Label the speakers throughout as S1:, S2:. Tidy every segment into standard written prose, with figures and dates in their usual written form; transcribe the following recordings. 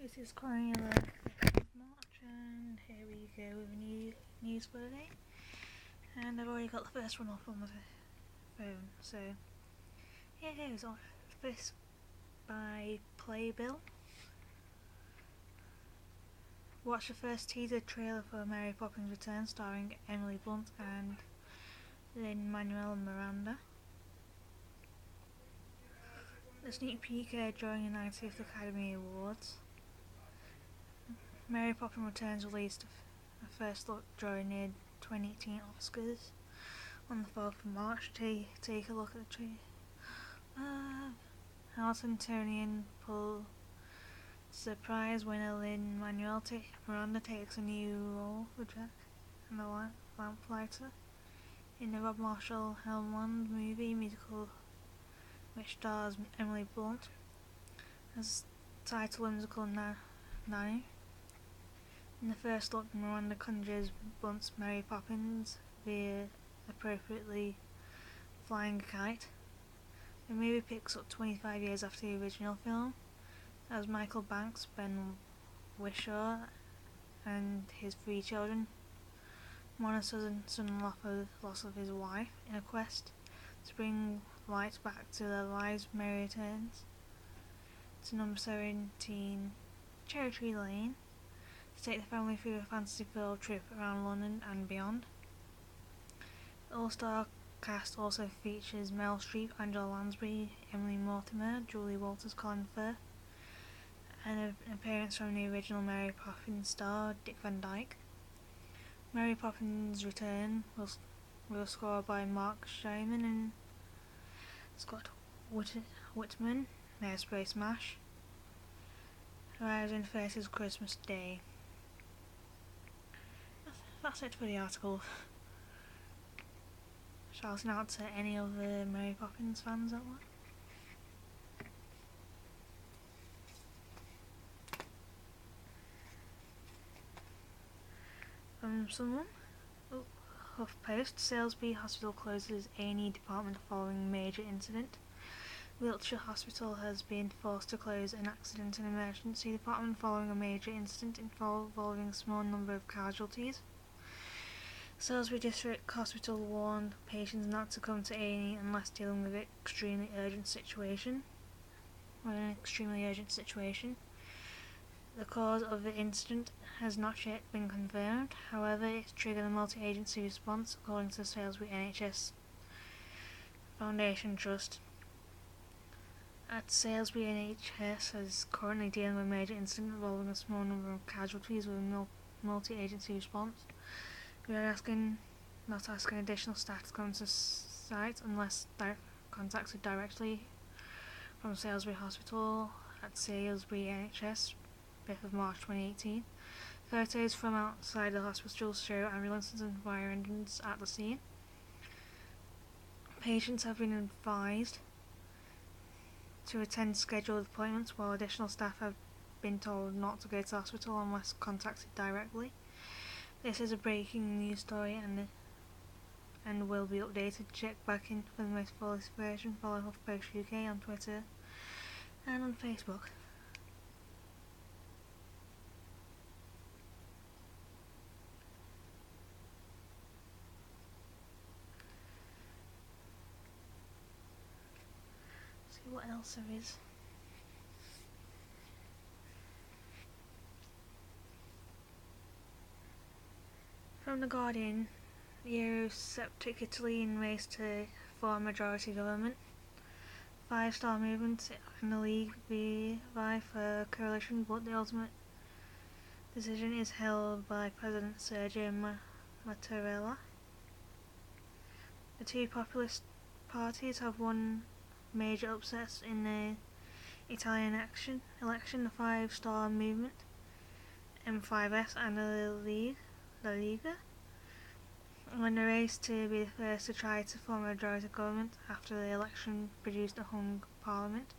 S1: This is currently the 2nd of March, and here we go with a new news for today. And I've already got the first one off on my phone, so here it is. This by Playbill. Watch the first teaser trailer for Mary Poppins Return, starring Emily Blunt and Lin-Manuel Miranda. The sneak peek during the 90th Academy Awards. Mary Poppins Returns released a first look during the 2018 Oscars on the 4th of March. Take a look at the tree. Hamilton Tonian Prize winner Lin-Manuel Miranda takes a new role for Jack and the Lamplighter in the Rob Marshall Helmland musical, which stars Emily Blunt as title whimsical Nanny. In the first look, Miranda conjures Blunt's Mary Poppins via appropriately flying a kite. The movie picks up 25 years after the original film, as Michael Banks, Ben Whishaw, and his 3 children mourn a sudden loss of his wife. In a quest to bring light back to their lives, Mary returns to number 17 Cherry Tree Lane to take the family through a fantasy-filled trip around London and beyond. The all-star cast also features Meryl Streep, Angela Lansbury, Emily Mortimer, Julie Walters, Colin Firth, and an appearance from the original Mary Poppins star Dick Van Dyke. Mary Poppins Return was scored by Mark Shaiman and Scott Whitman, Hairspray Smash. Arrives in theatres Christmas Day. That's it for the article. Shouting out to any of the Mary Poppins fans out there. From someone, HuffPost, Salisbury Hospital closes A&E department following major incident. Wiltshire Hospital has been forced to close an accident and emergency department following a major incident involving a small number of casualties. Salisbury District Hospital warned patients not to come to A&E unless dealing with an extremely urgent situation. The cause of the incident has not yet been confirmed. However, it triggered a multi-agency response, according to the Salisbury NHS Foundation Trust. At Salisbury, NHS is currently dealing with a major incident involving a small number of casualties with a multi-agency response. We are not asking additional staff to come to site unless contacted directly from Salisbury Hospital at Salisbury NHS, 5th of March 2018. Photos from outside the hospital show ambulances and fire engines at the scene. Patients have been advised to attend scheduled appointments, while additional staff have been told not to go to the hospital unless contacted directly. This is a breaking news story and will be updated. Check back in for the most full information. Follow HuffPost UK on Twitter and on Facebook. See what else there is. From The Guardian, the Eurosceptic Italy in race to form majority government. 5-star movement in the League vie for coalition, but the ultimate decision is held by President Sergio Mattarella. The 2 populist parties have won major upsets in the Italian election. The 5-star movement, M5S, and the La Liga were in the race to be the first to try to form a majority government after the election produced a hung parliament.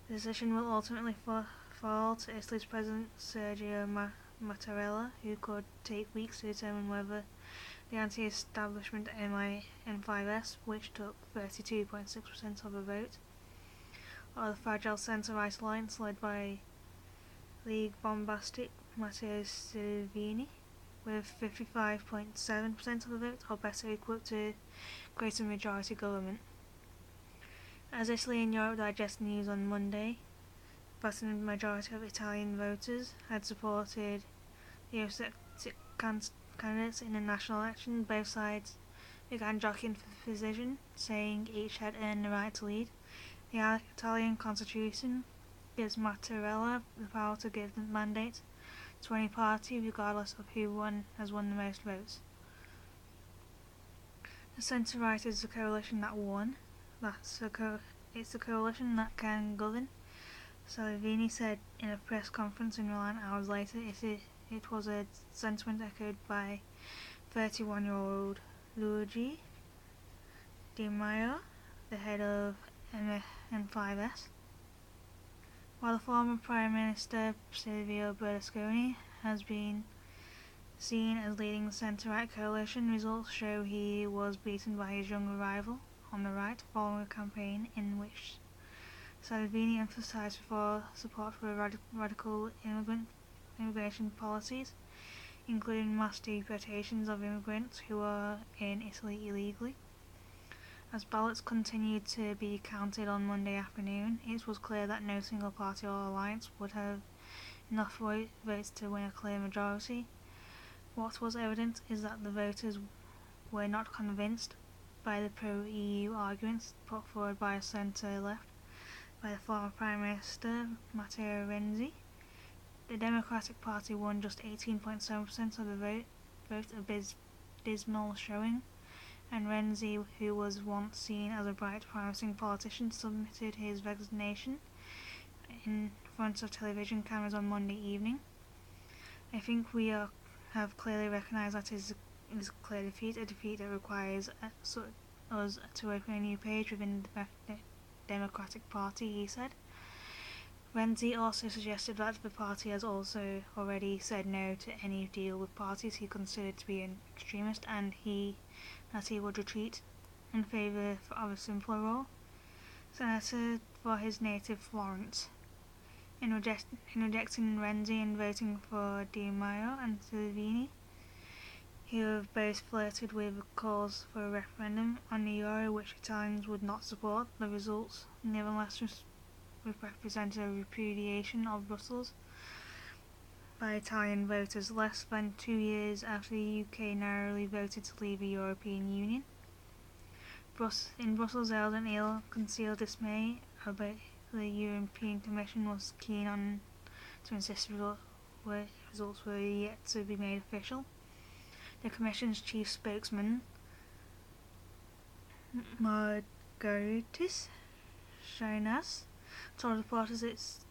S1: The decision will ultimately fall to Italy's President Sergio Mattarella, who could take weeks to determine whether the anti-establishment M5S, which took 32.6% of the vote, or the fragile centre-right alliance led by League bombastic Matteo Salvini with 55.7% of the vote, or better equipped to greater majority government. As Italy and Europe Digest News on Monday, a vast majority of Italian voters had supported the Eurosceptic candidates in the national election. Both sides began jockeying for position, saying each had earned the right to lead. The Italian constitution gives Mattarella the power to give the mandate to any party regardless of who has won the most votes. The centre-right is the coalition that won. It's the coalition that can govern. Salvini said in a press conference in Milan hours later. It was a sentiment echoed by 31-year-old Luigi Di Maio, the head of N5S. While the former Prime Minister Silvio Berlusconi has been seen as leading the centre-right coalition, results show he was beaten by his younger rival on the right following a campaign in which Salvini emphasised support for radical immigration policies, including mass deportations of immigrants who are in Italy illegally. As ballots continued to be counted on Monday afternoon, it was clear that no single party or alliance would have enough votes to win a clear majority. What was evident is that the voters were not convinced by the pro-EU arguments put forward by a centre-left by the former Prime Minister Matteo Renzi. The Democratic Party won just 18.7% of the vote, a dismal showing, and Renzi, who was once seen as a bright, promising politician, submitted his resignation in front of television cameras on Monday evening. I think we have clearly recognised that it is a clear defeat, a defeat that requires us to open a new page within the Democratic Party, he said. Renzi also suggested that the party has also already said no to any deal with parties he considered to be an extremist, and that he would retreat in favour of a simpler role, senator for his native Florence. In rejecting Renzi and voting for Di Maio and Salvini, who have both flirted with calls for a referendum on the euro which Italians would not support, the results nevertheless represented a repudiation of Brussels by Italian voters less than 2 years after the UK narrowly voted to leave the European Union. In Brussels, there was an ill-concealed dismay about the European Commission was keen on to insist results were yet to be made official. The Commission's chief spokesman, Margaritis Schinas, told reporters its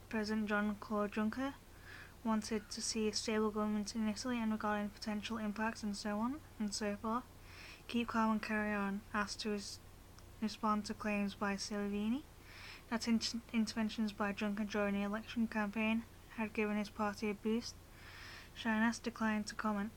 S1: President Jean-Claude Juncker wanted to see a stable government in Italy and regarding potential impacts and so on and so forth. Keep calm and carry on, asked to respond to claims by Salvini that interventions by Juncker during the election campaign had given his party a boost. Schinas declined to comment.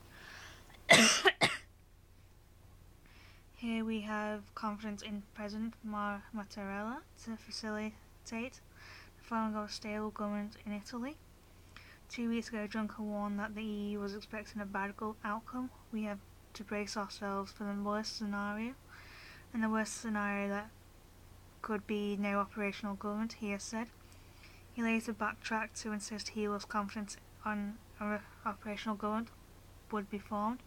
S1: Here we have confidence in President Mattarella to facilitate the forming of a stable government in Italy. 2 weeks ago, Juncker warned that the EU was expecting a bad outcome. We have to brace ourselves for the worst scenario, and the worst scenario that could be no operational government, he has said. He later backtracked to insist he was confident an operational government would be formed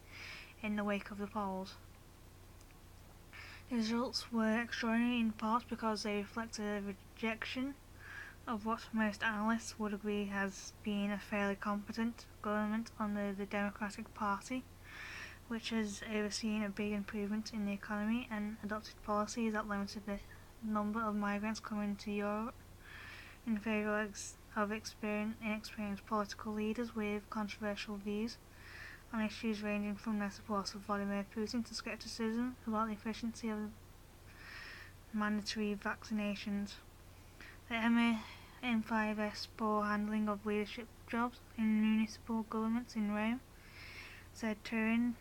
S1: in the wake of the polls. The results were extraordinary in part because they reflect a rejection of what most analysts would agree has been a fairly competent government under the Democratic Party, which has overseen a big improvement in the economy and adopted policies that limited the number of migrants coming to Europe in favour of inexperienced political leaders with controversial views on issues ranging from their support of Vladimir Putin to scepticism about the efficiency of mandatory vaccinations. The M5's poor handling of leadership jobs in municipal governments in Rome, said Turin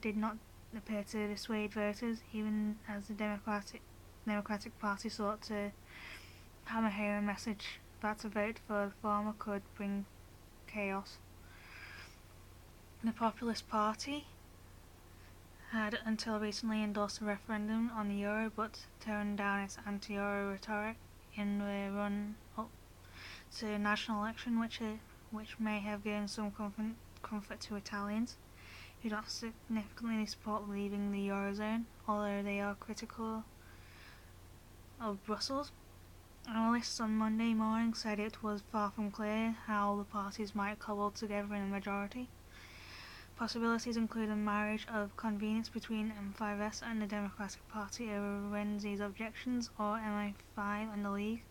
S1: did not appear to dissuade voters, even as the Democratic Party sought to hammer home a message that a vote for the former could bring chaos. The Populist Party had until recently endorsed a referendum on the euro, but toned down its anti-euro rhetoric in the run-up to the national election, which may have given some comfort to Italians who don't significantly support leaving the eurozone, although they are critical of Brussels. Analysts on Monday morning said it was far from clear how the parties might cobble together in a majority. Possibilities include a marriage of convenience between M5S and the Democratic Party over Renzi's objections, or MI5 and the League.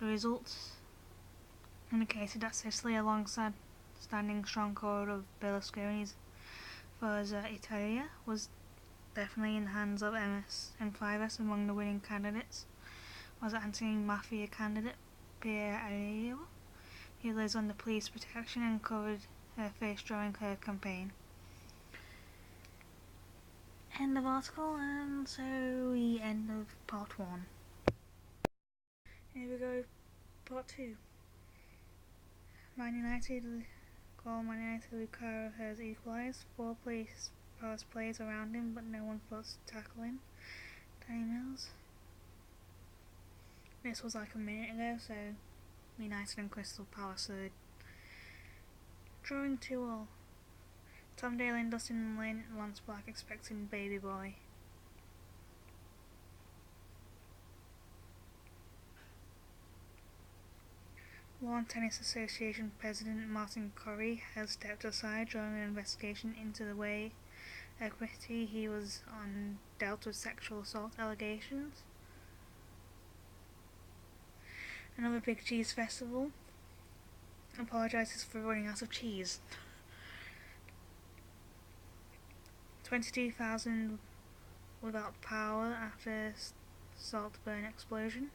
S1: The results indicated that Sicily, alongside standing stronghold of Berlusconi's Forza Italia, was definitely in the hands of M5S. Among the winning candidates was anti-mafia candidate Pier Aurelio, who lives under police protection and covered her face during her campaign. End of article, and so we end of part 1. Here we go, part 2. Man United Lukaku has equalised. 4 players around him, but no one puts tackling. Danny Mills. This was like a minute ago, so United and Crystal Palace are drawing 2-2. Tom Daley and Dustin Lance Black expecting baby boy. Lawn Tennis Association President Martin Curry has stepped aside during an investigation into the way Equity he was on dealt with sexual assault allegations. Another Big Cheese Festival apologises for running out of cheese. 22,000 without power after Saltburn explosion.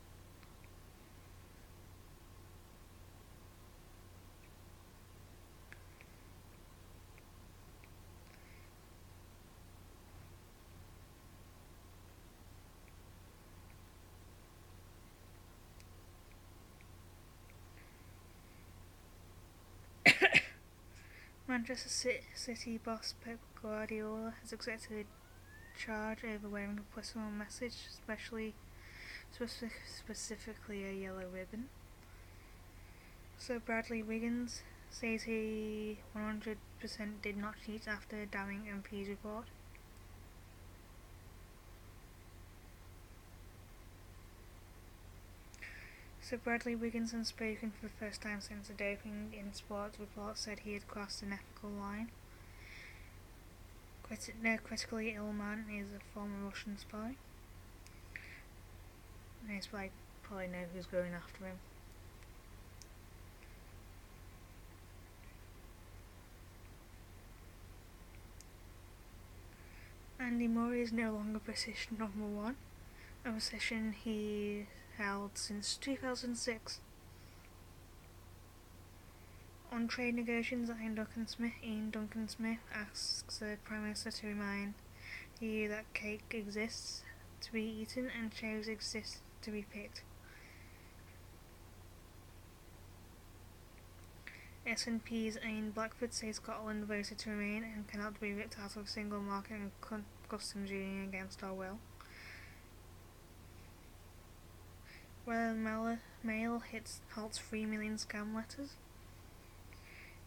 S1: Manchester City boss Pep Guardiola has accepted a charge over wearing a personal message, specifically a yellow ribbon. So Bradley Wiggins says he 100% did not cheat after damning MP's report. So Bradley Wiggins has spoken for the first time since a doping in sports report said he had crossed an ethical line. The critically ill man is a former Russian spy. And he's probably know who's going after him. Andy Murray is no longer British number 1, a position he held since 2006. On trade negotiations, Ian Duncan Smith asks the Prime Minister to remind the EU that cake exists to be eaten and cherries exist to be picked. SNP's Ian Blackford says Scotland voted to remain and cannot be ripped out of a single market and customs union against our will. Royal Mail halts 3 million scam letters.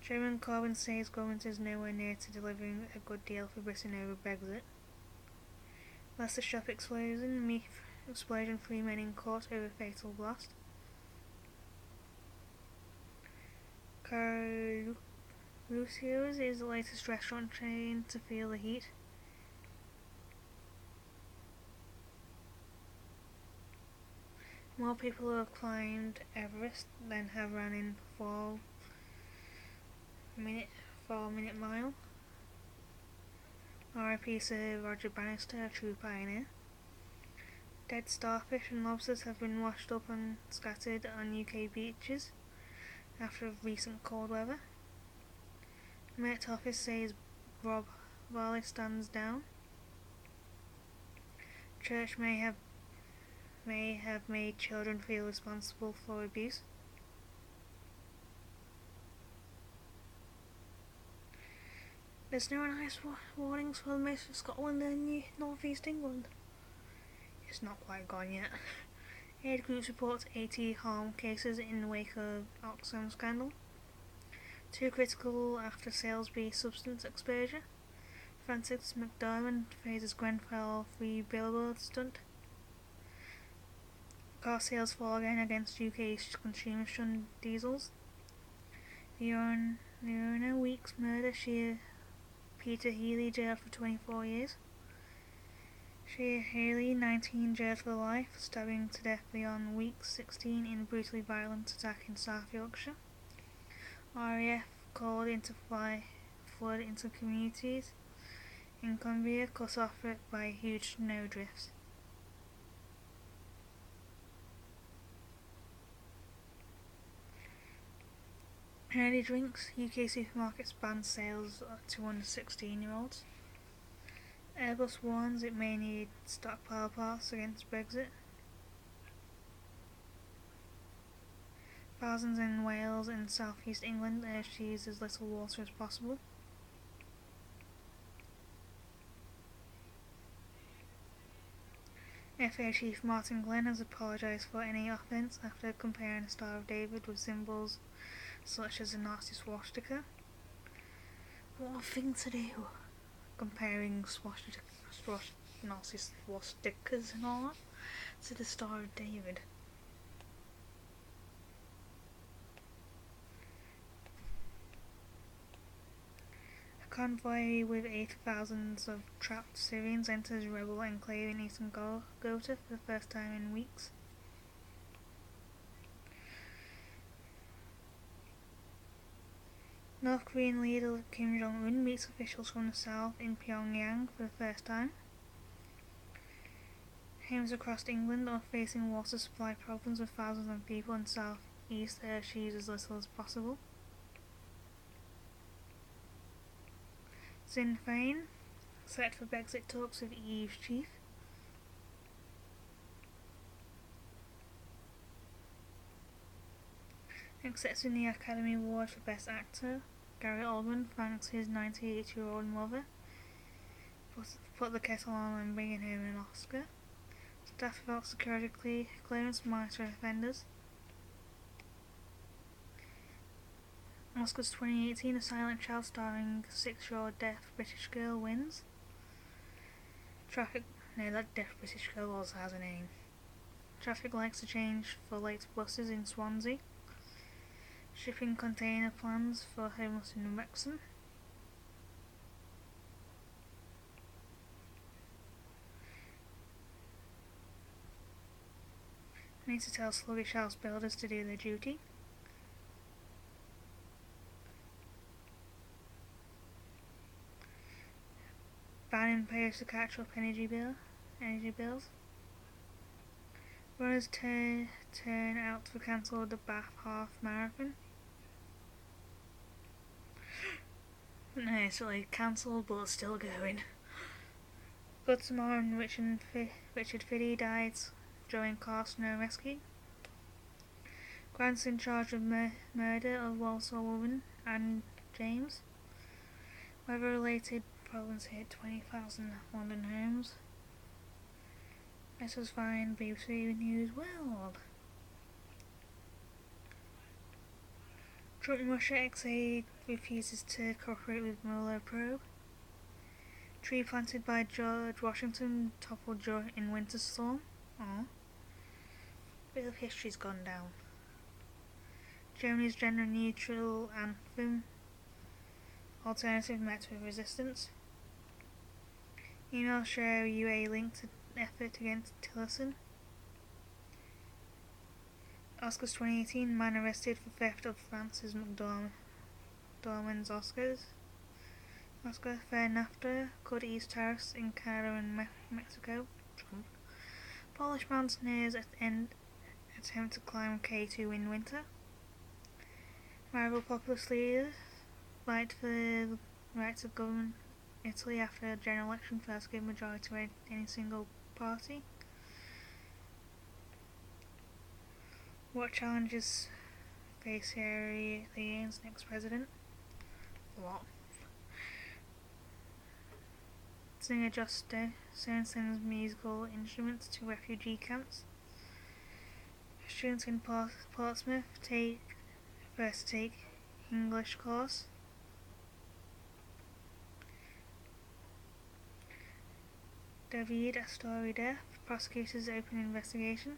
S1: Jeremy Corbyn says government is nowhere near to delivering a good deal for Britain over Brexit. Leicester shop explosion, 3 men in court over fatal blast. Carluccio's is the latest restaurant chain to feel the heat. More people have climbed Everest than have run in 4-minute mile. RIP Sir Roger Bannister, a true pioneer. Dead starfish and lobsters have been washed up and scattered on UK beaches after recent cold weather. Met Office says Rob Varley stands down. Church may have made children feel responsible for abuse. There's snow and ice warnings for most of Scotland and North East England. It's not quite gone yet. Aid groups report 80 harm cases in the wake of Oxfam scandal. 2 critical after Salisbury substance exposure. Francis McDormand faces Grenfell free billboard stunt. Car sales fall again against UK consumer shunned diesels. Fiona Weeks murder Peter Healy jailed for 24 years. Shea Haley, 19, jailed for life, stabbing to death Leon Weeks, 16, in a brutally violent attack in South Yorkshire. RAF called in to fly flood into communities in Cumbria, cut off by huge snow drifts. Energy drinks. UK supermarkets ban sales to under 16-year-olds. Airbus warns it may need stockpile parts against Brexit. Thousands in Wales and South East England urge to use as little water as possible. FA Chief Martin Glenn has apologised for any offence after comparing the Star of David with symbols such as a Nazi swastika. What a thing to do, comparing Nazi swastikas and all that to the Star of David. A convoy with 80,000 of trapped Syrians enters rebel enclave in eastern Ghouta for the first time in weeks. North Korean leader Kim Jong-un meets officials from the south in Pyongyang for the first time. Homes across England are facing water supply problems with thousands of people in South East urged to use as little as possible. Sinn Féin set for Brexit talks with EU's chief. Accepting the Academy Award for Best Actor, Gary Oldman thanks his 98-year-old mother, put the kettle on and bringing home an Oscar. Staff without security clearance monitor offenders. Oscars 2018, A Silent Child starring 6-year-old deaf British girl wins. That deaf British girl also has a name. Traffic lights to change for late buses in Swansea. Shipping container plans for homeless in Wrexham. Need to tell sluggish house builders to do their duty. Banning payers to catch up energy bills. Runners turn out to cancel the Bath Half Marathon. No, it's like cancelled but still going. Good Samaritan Richard Fiddy died during car snow rescue. Grant's in charge of murder of Walsall woman Anne James. Weather-related problems hit 20,000 London homes. This was fine. BBC News World. Trump and Russia ex-aide refuses to cooperate with Mueller probe. Tree planted by George Washington toppled in winter storm. Aww. Bit of history's gone down. Germany's gender-neutral anthem alternative met with resistance. Email share UA link to effort against Tillerson. Oscars 2018, man arrested for theft of Frances McDormand's Oscar. Fair NAFTA could ease tariffs in Canada and Mexico. Trump. Polish mountaineers attempt to climb K2 in winter. Rival populist leaders fight for the rights of government Italy after a general election first give majority to any single party. What challenges face Sierra Leone's next president? What? singer Joss Stone sends musical instruments to refugee camps. Students in Portsmouth take English course. David Astori death. Prosecutors open investigation.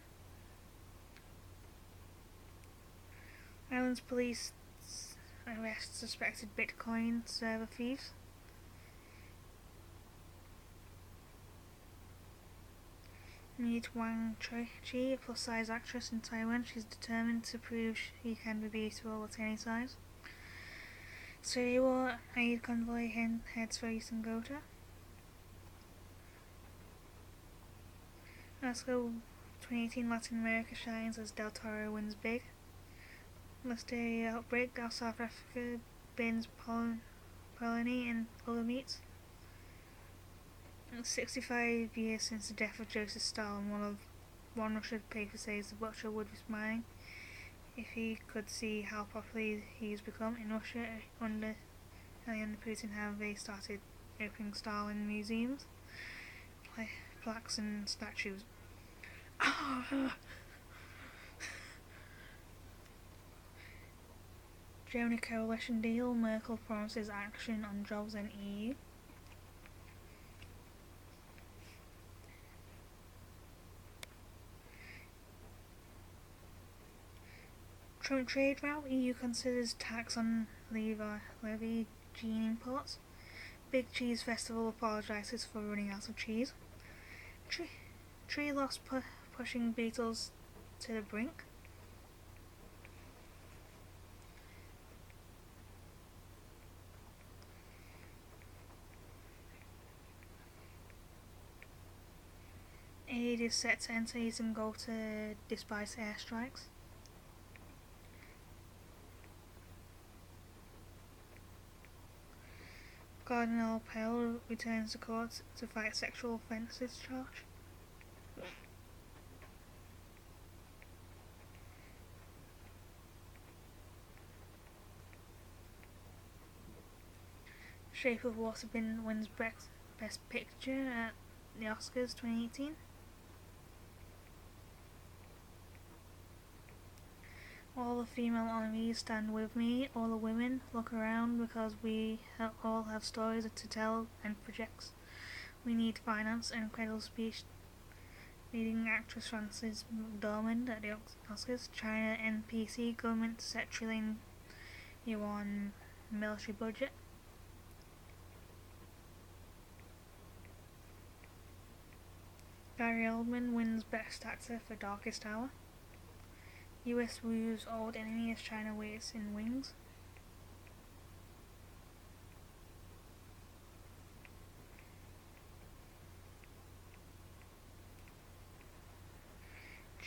S1: Ireland's police arrest suspected Bitcoin server thieves. Meet Wang Chi, a plus-size actress in Taiwan. She's determined to prove she can be beautiful at any size. Syria war aid convoy heads for Eastern Ghouta. Oscar 2018 Latin America shines as Del Toro wins big. Listeria outbreak. South Africa bans polony and other meats. 65 years since the death of Joseph Stalin, one Russian paper says the butcher would be smiling if he could see how popular he's become. In Russia under Putin, have they started opening Stalin museums, plaques and statues. Germany coalition deal. Merkel promises action on jobs in EU. Trump trade route. EU considers tax on levy gene imports. Big Cheese Festival apologises for running out of cheese. Tree loss pushing Beatles to the brink. Aid is set to enter Eastern Ghouta despite airstrikes. Cardinal Pell returns to court to fight sexual offences charge. Shape of Water wins Best Picture at the Oscars 2018. All the female honorees stand with me. All the women look around because we all have stories to tell and projects. We need finance. Incredible speech. Leading actress Frances McDormand at the Oscars. China NPC government to set trillion yuan military budget. Gary Oldman wins Best Actor for Darkest Hour. US woos old enemy as China waits in wings.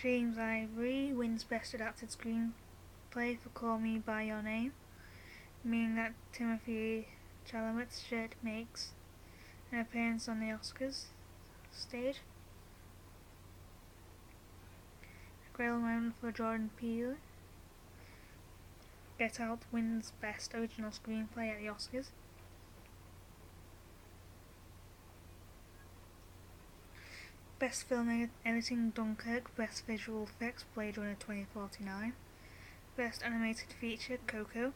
S1: James Ivory wins Best Adapted Screenplay for Call Me By Your Name, meaning that Timothée Chalamet makes an appearance on the Oscars stage. Grail moment for Jordan Peele. Get Out wins Best Original Screenplay at the Oscars. Best Film Editing Dunkirk. Best Visual Effects Blade Runner 2049. Best Animated Feature Coco.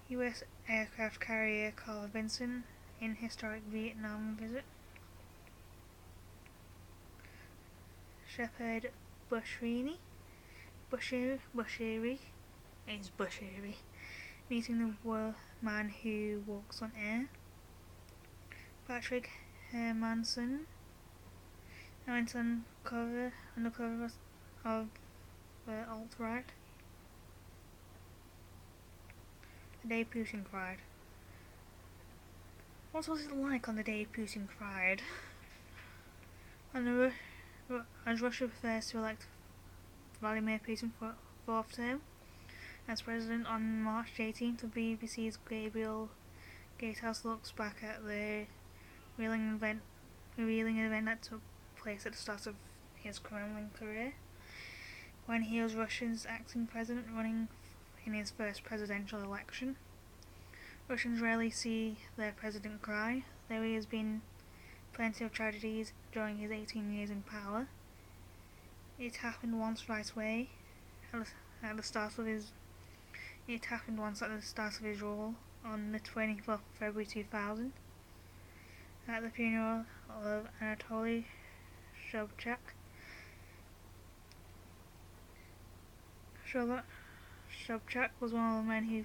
S1: US aircraft carrier Carl Vinson in historic Vietnam visit. Shepherd Bushiri meeting the man who walks on air. Patrick Hermanson went undercover of the alt-right. The day Putin cried. What was it like on the day Putin cried? As Russia prepares to elect Vladimir Putin for fourth term, as president. On March 18th, the BBC's Gabriel Gatehouse looks back at the revealing event that took place at the start of his Kremlin career, when he was Russia's acting president running in his first presidential election. Russians rarely see their president cry, though he has been plenty of tragedies during his 18 years in power. It happened once right away at the start of his rule on the 20th of February 2000 at the funeral of Anatoly Sobchak. Sobchak was one of the men who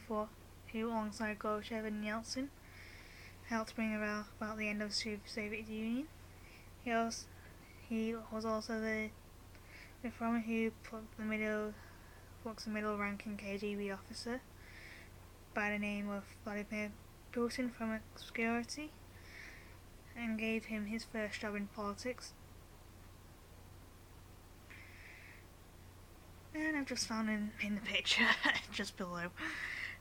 S1: alongside Gorbachev and Yeltsin, helped bring about the end of the Soviet Union. He was also the reformer who plucked the middle-ranking KGB officer by the name of Vladimir Putin from obscurity and gave him his first job in politics. And I've just found in the picture just below.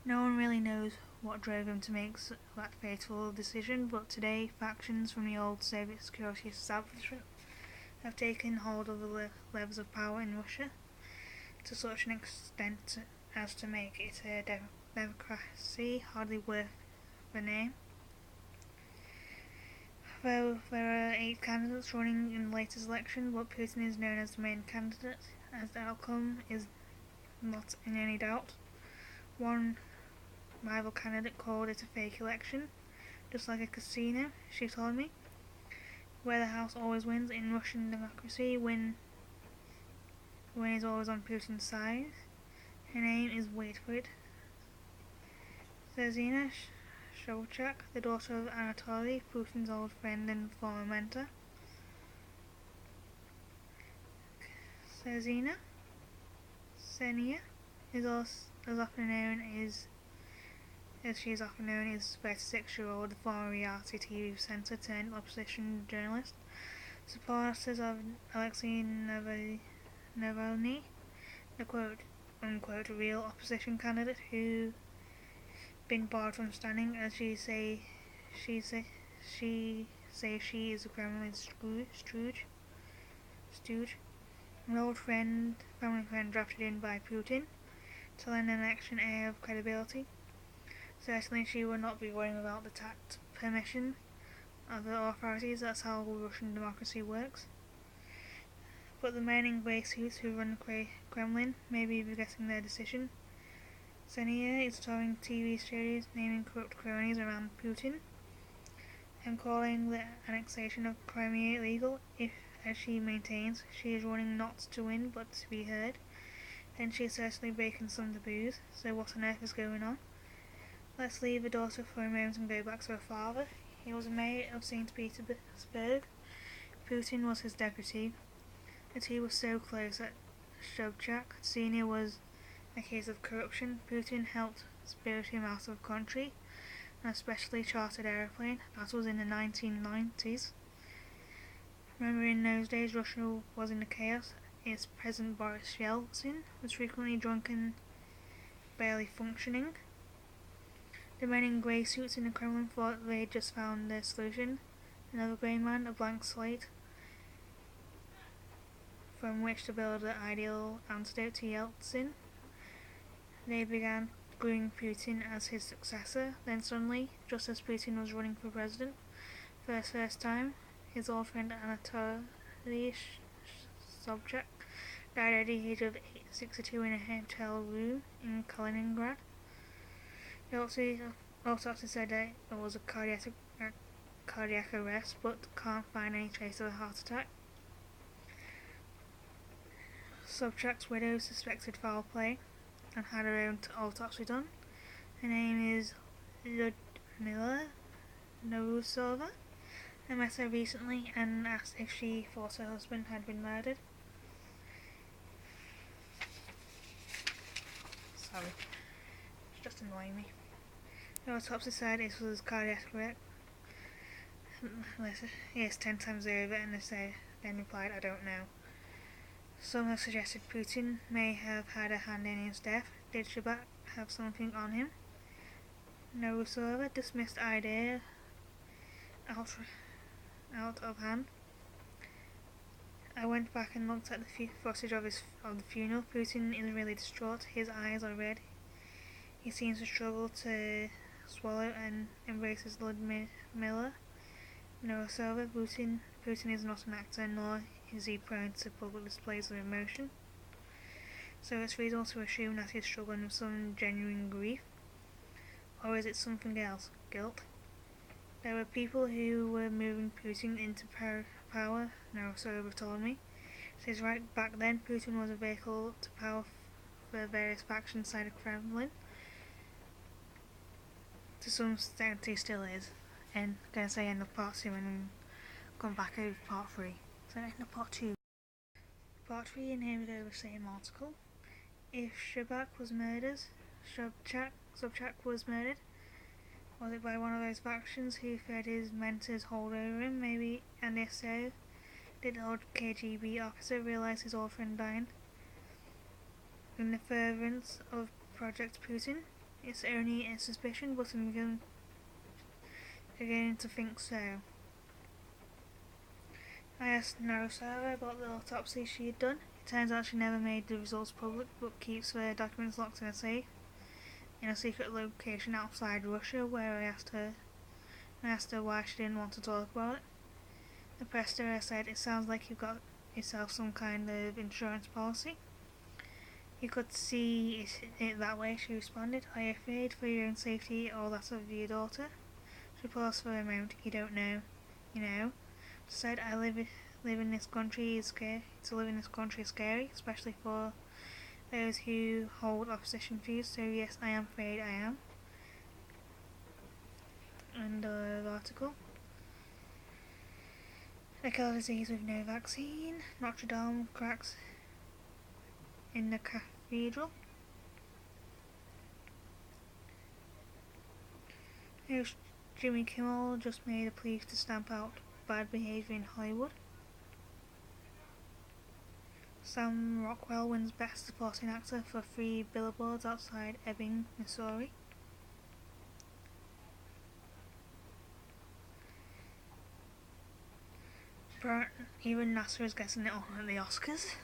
S1: No one really knows what drove him to make that fateful decision, but today factions from the old Soviet security establishment have taken hold of the levers of power in Russia to such an extent as to make it a democracy hardly worth the name. Though there are 8 candidates running in the latest election, but Putin is known as the main candidate, as the outcome is not in any doubt. One rival candidate called it a fake election, just like a casino, she told me, where the house always wins. In Russian democracy, win is always on Putin's side. Her name is, wait for it, Zhezina Sobchak, the daughter of Anatoly, Putin's old friend and former mentor. Ksenia is she is often known as 36-year-old former reality TV presenter turned opposition journalist. Supporters of Alexei Navalny, the quote-unquote real opposition candidate who been barred from standing, as she say she is a Kremlin stooge, an old family friend drafted in by Putin to lend an election air of credibility. Certainly she will not be worrying about the tact permission of the authorities. That's how Russian democracy works. But the men in grey suits who run the Kremlin may be regretting their decision. Ksenia is touring TV series naming corrupt cronies around Putin and calling the annexation of Crimea illegal if, as she maintains, she is running not to win but to be heard. Then she is certainly breaking some taboos, so what on earth is going on? Let's leave the daughter for a moment and go back to her father. He was a mayor of St. Petersburg. Putin was his deputy. The two were so close that Sobchak Senior was a case of corruption. Putin helped spirit him out of the country, an especially chartered aeroplane. That was in the 1990s. Remember, in those days Russia was in the chaos. Its President Boris Yeltsin was frequently drunk and barely functioning. The men in grey suits in the Kremlin thought they'd just found their solution. Another grey man, a blank slate from which to build an ideal antidote to Yeltsin. They began grooming Putin as his successor. Then suddenly, just as Putin was running for president for the first time, his old friend Anatoly Sobchak died at the age of 62 in a hotel room in Kaliningrad. The autopsy said that it was a cardiac arrest, but can't find any trace of a heart attack. Sobchak's widow suspected foul play and had her own autopsy done. Her name is Lyudmila Novusova. I met her recently and asked if she thought her husband had been murdered. Sorry, it's just annoying me. The autopsy said it was cardiac arrest. Yes, 10 times over, and they then replied, I don't know. Some have suggested Putin may have had a hand in his death. did Shabak have something on him? Narusova dismissed the idea out of hand. I went back and looked at the footage of the funeral. Putin is really distraught. His eyes are red. He seems to struggle to swallow and embraces Ludmilla Narusova. Putin is not an actor, nor is he prone to public displays of emotion. So it's reasonable to assume that he is struggling with some genuine grief. Or is it something else? Guilt? There were people who were moving Putin into power, Narusova told me. Says right back then Putin was a vehicle to power for various factions inside the Kremlin. To some extent he still is. And I'm going to say end of part 2 and then come back over part 3. So end of part 2. Part 3 and here we go with the same article. If Shabak was murdered, Sobchak was murdered, was it by one of those factions who fed his mentors hold over him, maybe, and if so, did the old KGB officer realise his old friend died? In the furtherance of Project Putin, it's only a suspicion, but I'm beginning to think so. I asked Narusova about the autopsy she had done. It turns out she never made the results public, but keeps the documents locked in a safe in a secret location outside Russia, where I asked her why she didn't want to talk about it. I pressed her. I said, "It sounds like you've got yourself some kind of insurance policy." "You could see it that way," she responded. "Are you afraid for your own safety or that of your daughter?" She paused for a moment. "You don't know, you know." She said, "I live in this country is scary. To live in this country is scary, especially for those who hold opposition views. So yes, I am afraid I am." End of article. A killer disease with no vaccine. Notre Dame cracks in the cathedral. Host Jimmy Kimmel just made a plea to stamp out bad behaviour in Hollywood. Sam Rockwell wins Best Supporting Actor for 3 billboards outside Ebbing, Missouri. Even NASA is getting it on at the Oscars.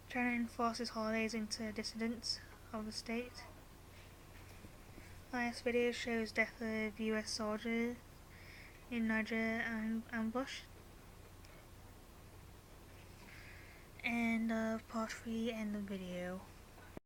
S1: China enforces holidays into dissidents of the state. Last video shows death of US soldiers in Niger ambush. End of part 3, end of video.